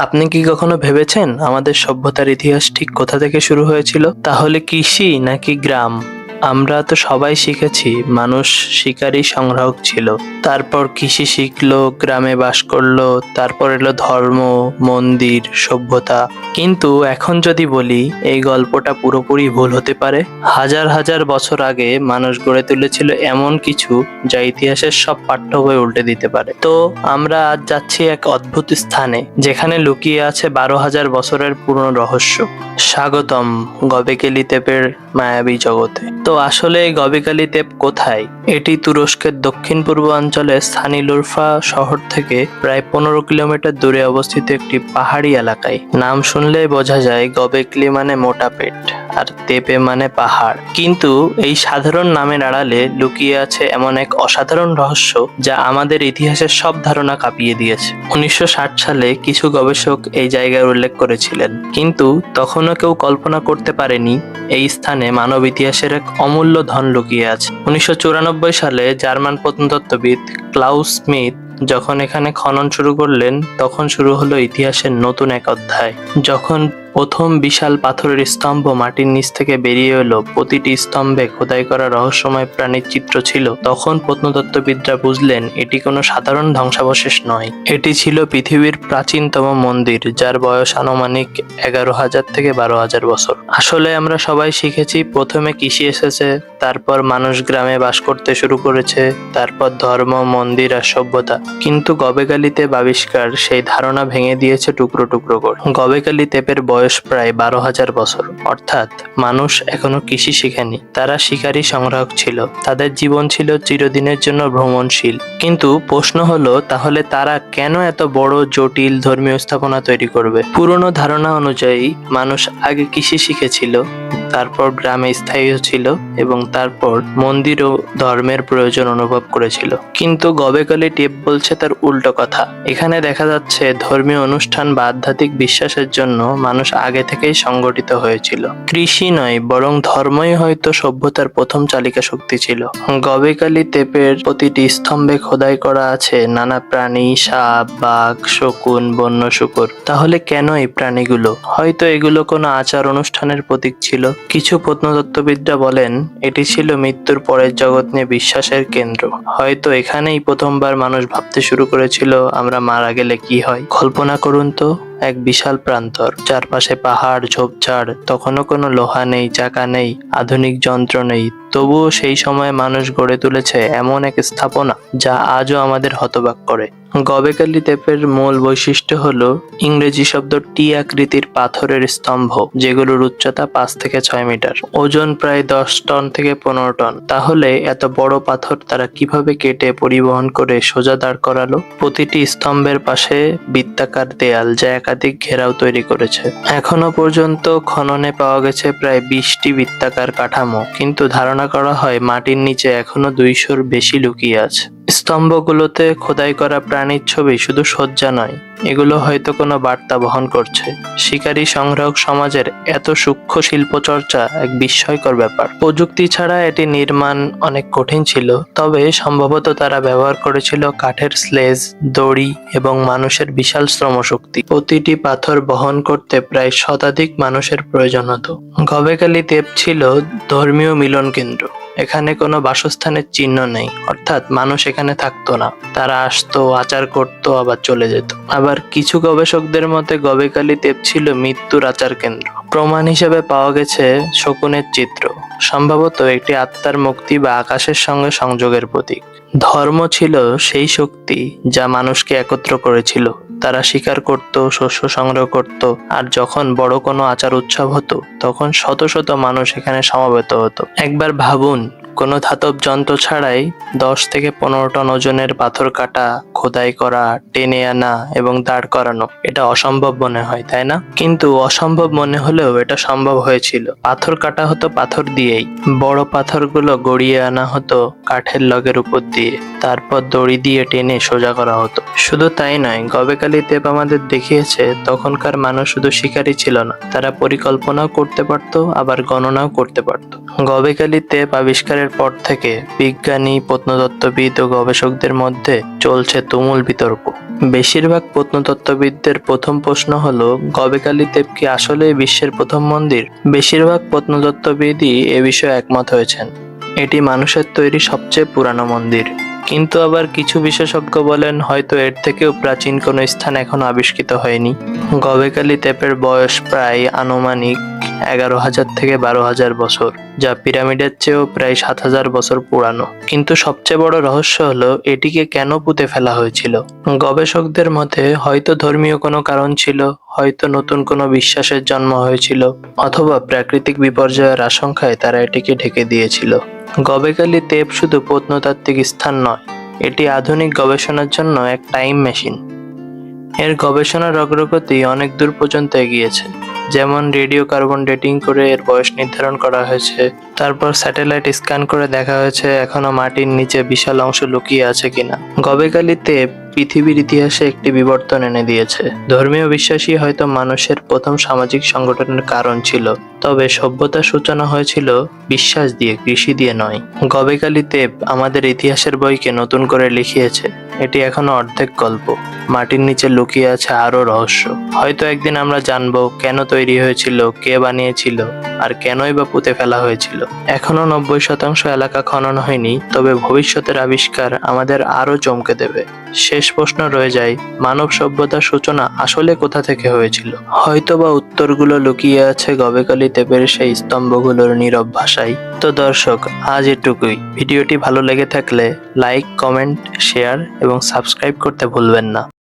আপনি কি কখনো ভেবেছেন আমাদের সভ্যতার ইতিহাস ঠিক কোথা থেকে শুরু হয়েছিল? তাহলে কৃষি নাকি গ্রাম? আমরা তো সবাই শিখেছি মানুষ শিকারী সংগ্রাহক ছিল। তারপর কৃষি শিখলো, গ্রামে বাস করলো, তারপর এলো ধর্ম, মন্দির, সভ্যতা। কিন্তু এখন যদি বলি এই গল্পটা পুরোপুরি ভুল হতে পারে। হাজার হাজার বছর আগে মানুষ গড়ে তুলেছিল এমন কিছু যা ইতিহাসের সব পাঠ্য বই উল্টে দিতে পারে। তো আমরা আজ যাচ্ছি এক অদ্ভুত স্থানে যেখানে লুকিয়ে আছে 12,000 বছরের পুরনো রহস্য। স্বাগতম গবেকেলি তেপের মায়াবী জগতে। তো আসলে এই গবেকালি তেপ কোথায়? এটি তুরস্কের দক্ষিণ পূর্ব অঞ্চলে সানিলুরফা শহর থেকে প্রায় 15 কিলোমিটার দূরে অবস্থিত একটি পাহাড়ি এলাকায়। নাম শুনলেই বোঝা যায় গবেকলি মানে মোটা পেট আর তেপে মানে পাহাড়। কিন্তু এই সাধারণ নামের আড়ালে লুকিয়ে আছে এমন এক অসাধারণ রহস্য যা আমাদের ইতিহাসের সব ধারণা কাঁপিয়ে দিয়েছে। 1960 সালে কিছু গবেষক এই জায়গার উল্লেখ করেছিলেন, কিন্তু তখনও কেউ কল্পনা করতে পারেনি এই স্থানে মানব ইতিহাসের এক অমূল্য ধন লুকিয়ে আছে। 1994 সালে জার্মান প্রত্নতত্ত্ববিদ ক্লাউস স্মিথ যখন এখানে খনন শুরু করলেন, তখন শুরু হলো ইতিহাসের নতুন এক অধ্যায়। যখন প্রথম বিশাল পাথরের স্তম্ভ মাটির নিচ থেকে বেরিয়ে এলো, প্রতিটি স্তম্ভে খোদাই করা রহস্যময় প্রাণীর চিত্র ছিল, তখন প্রত্নতত্ত্ববিদরা বুঝলেন এটি কোনো সাধারণ ধ্বংসাবশেষ নয়। এটি ছিল পৃথিবীর প্রাচীনতম মন্দির, যার বয়স আনুমানিক 11,000 থেকে 12,000 বছর। আসলে আমরা সবাই শিখেছি প্রথমে কৃষি এসেছে, তারপর মানুষ গ্রামে বাস করতে শুরু করেছে, তারপর ধর্ম, মন্দির আর সভ্যতা। কিন্তু গবেকালি তেপ আবিষ্কার সেই ধারণা ভেঙে দিয়েছে টুকরো টুকরো করে। গবেকালি তেপের বয়স প্রায় 12,000 বছর, অর্থাৎ মানুষ এখনো কৃষি শিখেনি। তারা শিকারী সংগ্রাহক ছিল, তাদের জীবন ছিল চিরদিনের জন্য ভ্রমণশীল। কিন্তু প্রশ্ন হলো, তাহলে তারা কেন এত বড় জটিল ধর্মীয় স্থাপনা তৈরি করবে? পুরনো ধারণা অনুযায়ী মানুষ আগে কৃষি শিখেছিল, তারপর গ্রামে স্থায়ী ছিল এবং তারপর মন্দির ও ধর্মের প্রয়োজন অনুভব করেছিল। কিন্তু গবেকালি টেপ বলছে তার উল্টো কথা। এখানে দেখা যাচ্ছে ধর্মীয় অনুষ্ঠান বা আধ্যাত্মিক বিশ্বাসের জন্য মানুষ আগে থেকেই সংগঠিত হয়েছিল। কৃষি নয়, বরং ধর্মই হয়তো সভ্যতার প্রথম চালিকা শক্তি ছিল। গবেকালি তেপের প্রতিটি স্তম্ভে খোদাই করা আছে নানা প্রাণী, সাপ, বাঘ, শকুন, বন্য শূকর। তাহলে কেন এই প্রাণীগুলো? হয়তো এগুলো কোনো আচার অনুষ্ঠানের প্রতীক ছিল। কিছু প্রত্নতত্ত্ববিদরা বলেন এটি ছিল মৃত্যুর পরের জগৎ নিয়ে বিশ্বাসের কেন্দ্র। হয়তো এখানেই প্রথমবার মানুষ ভাবতে শুরু করেছিল আমরা মারা গেলে কি হয়। কল্পনা করুন তো, এক বিশাল প্রান্তর, চারপাশে পাহাড়, ঝোপঝাড়, তখনও কোনো লোহা নেই, চাকা নেই, আধুনিক যন্ত্র নেই, তবুও সেই সময় মানুষ গড়ে তুলেছে এমন এক স্থাপনা যা আজও আমাদের হতবাক করে। গবেকালি তেপের মূল বৈশিষ্ট্য হলো ইংরেজি শব্দ টি আকৃতির পাথরের স্তম্ভ, যেগুলোর উচ্চতা 5 থেকে 6 মিটার, ওজন প্রায় 10 টন থেকে 15 টন। তাহলে এত বড় পাথর তারা কিভাবে কেটে পরিবহন করে সোজা দাঁড় করালো? প্রতিটি স্তম্ভের পাশে বৃত্তাকার দেয়াল যা একাধিক ঘেরাও তৈরি করেছে। এখনো পর্যন্ত খননে পাওয়া গেছে প্রায় 20টি বৃত্তাকার কাঠামো, কিন্তু ধারণা করা হয় মাটির নিচে এখনো 200-র বেশি লুকিয়ে আছে। স্তম্ভগুলোতে খোদাই করা প্রাণীর ছবি শুধু সজ্জা নয়, এগুলো হয়তো কোনো বার্তা বহন করছে। শিকারী সংগ্রাহক সমাজের এত সূক্ষ্ম শিল্পচর্চা এক বিস্ময়কর ব্যাপার। প্রযুক্তি ছাড়া এটি নির্মাণ অনেক কঠিন ছিল, তবে সম্ভবত তারা ব্যবহার করেছিল কাঠের স্লেজ, দড়ি এবং মানুষের বিশাল শ্রমশক্তি। প্রতিটি পাথর বহন করতে প্রায় শতাধিক মানুষের প্রয়োজন হতো। গবেকালি তেপ ছিল ধর্মীয় মিলন কেন্দ্র। এখানে কোনো বাসস্থানের চিহ্ন নেই, অর্থাৎ মানুষ এখানে থাকতো না। তারা আসতো, আচার করতো, আবার চলে যেত। আবার কিছু গবেষকদের মতে গবেকালি তেপ ছিল মৃত্যুর আচার কেন্দ্র। প্রমাণ হিসেবে পাওয়া গেছে শকুনের চিত্র, সম্ভবত একটি আত্মার মুক্তি বা আকাশের সঙ্গে সংযোগের প্রতীক। ধর্ম ছিল সেই শক্তি যা মানুষকে একত্র করেছিল। তারা শিকার করত, শস্য সংগ্রহ করত, আর যখন বড় কোনো আচার উৎসব হতো তখন শত শত মানুষ এখানে সমবেত হতো। একবার ভাবুন, কোনো ধাতব যন্ত্র ছাড়াই 10 থেকে 15 টন ওজনের পাথর কাটা, খোদাই করা, টেনে আনা এবং দাঁড় করানো। এটা অসম্ভব মনে হয়, তাই না? কিন্তু অসম্ভব মনে হলেও এটা সম্ভব হয়েছিল। পাথর কাটা হতো পাথর দিয়েই, বড় পাথরগুলো গড়িয়ে আনা হতো কাঠের লগের উপর দিয়ে, তারপর দড়ি দিয়ে টেনে সোজা করা হতো। শুধু তাই নয়, গবেকালি তেপ আমাদের দেখিয়েছে তখনকার মানুষ শুধু শিকারী ছিল না, তারা পরিকল্পনাও করতে পারতো, আবার গণনাও করতে পারতো। গবেকালি তেপ আবিষ্কারের আবিষ্কারের পর থেকে বিজ্ঞানী, প্রত্নতত্ত্ববিদ ও গবেষকদের মধ্যে চলছে তুমুল বিতর্ক। বেশিরভাগ প্রত্নতত্ত্ববিদদের প্রথম প্রশ্ন হলো, গবেকালী তেপ কি আসলেই বিশ্বের প্রথম মন্দির? বেশিরভাগ প্রত্নতত্ত্ববিদই এ বিষয়ে একমত হয়েছেন। এটি মানুষের তৈরি সবচেয়ে পুরানো মন্দির। কিন্তু আবার কিছু বিশেষজ্ঞ বলেন হয়তো এর থেকেও প্রাচীন কোনো স্থান এখনো আবিষ্কৃত হয়নি। গবেকালী তেপের বয়স প্রায় আনুমানিক 11,000 থেকে 12,000 বছর, যা পিরামিডের চেয়েও প্রায় 7,000 বছর পুরানো। কিন্তু সবচেয়ে বড় রহস্য হলো এটিকে কেন পুঁতে ফেলা হয়েছিল। গবেষকদের মতে হয়তো ধর্মীয় কোনো কারণ ছিল, হয়তো নতুন কোনো বিশ্বাসের জন্ম হয়েছিল, অথবা প্রাকৃতিক বিপর্যয়ের আশঙ্কায় তারা এটিকে ঢেকে দিয়েছিল। গবেকালী তেপ শুধু প্রত্নতাত্ত্বিক স্থান নয়, এটি আধুনিক গবেষণার জন্য এক টাইম মেশিন। এর গবেষণার অগ্রগতি অনেক দূর পর্যন্ত এগিয়েছে। যেমন রেডিও কার্বন ডেটিং করে এর বয়স নির্ধারণ করা হয়েছে, তারপর স্যাটেলাইট স্ক্যান করে দেখা হয়েছে এখনো মাটির নিচে বিশাল অংশ লুকিয়ে আছে কিনা। গবেকালী তেপ পৃথিবীর ইতিহাসে একটি বিবর্তন এনে দিয়েছে। ধর্মীয় বিশ্বাসই হয়তো মানুষের প্রথম সামাজিক সংগঠনের কারণ ছিল, তবে সভ্যতার সূচনা হয়েছিল বিশ্বাস দিয়ে, কৃষি দিয়ে নয়। গবেকালী তেপ আমাদের ইতিহাসের বইকে নতুন করে লিখিয়েছে। এটি এখনো অর্ধেক গল্প, মাটির নিচে লুকিয়ে আছে আরো রহস্য। হয়তো একদিন আমরা জানবো কেন তৈরি হয়েছিল, কে বানিয়েছিল, আর কেনই বা পুঁতে ফেলা হয়েছিল। এখনো 90% এলাকা খনন হয়নি, তবে ভবিষ্যতের আবিষ্কার আমাদের আরো চমকে দেবে। শেষ প্রশ্ন রয়ে যায়, মানব সভ্যতার সূচনা আসলে কোথা থেকে হয়েছিল? হয়তোবা উত্তরগুলো লুকিয়ে আছে গবেকালী তেপের সেই স্তম্ভগুলোর নীরব ভাষায়। তো দর্শক, আজ এটুকুই। ভিডিওটি ভালো লেগে থাকলে লাইক, কমেন্ট, শেয়ার এবং সাবস্ক্রাইব করতে ভুলবেন না।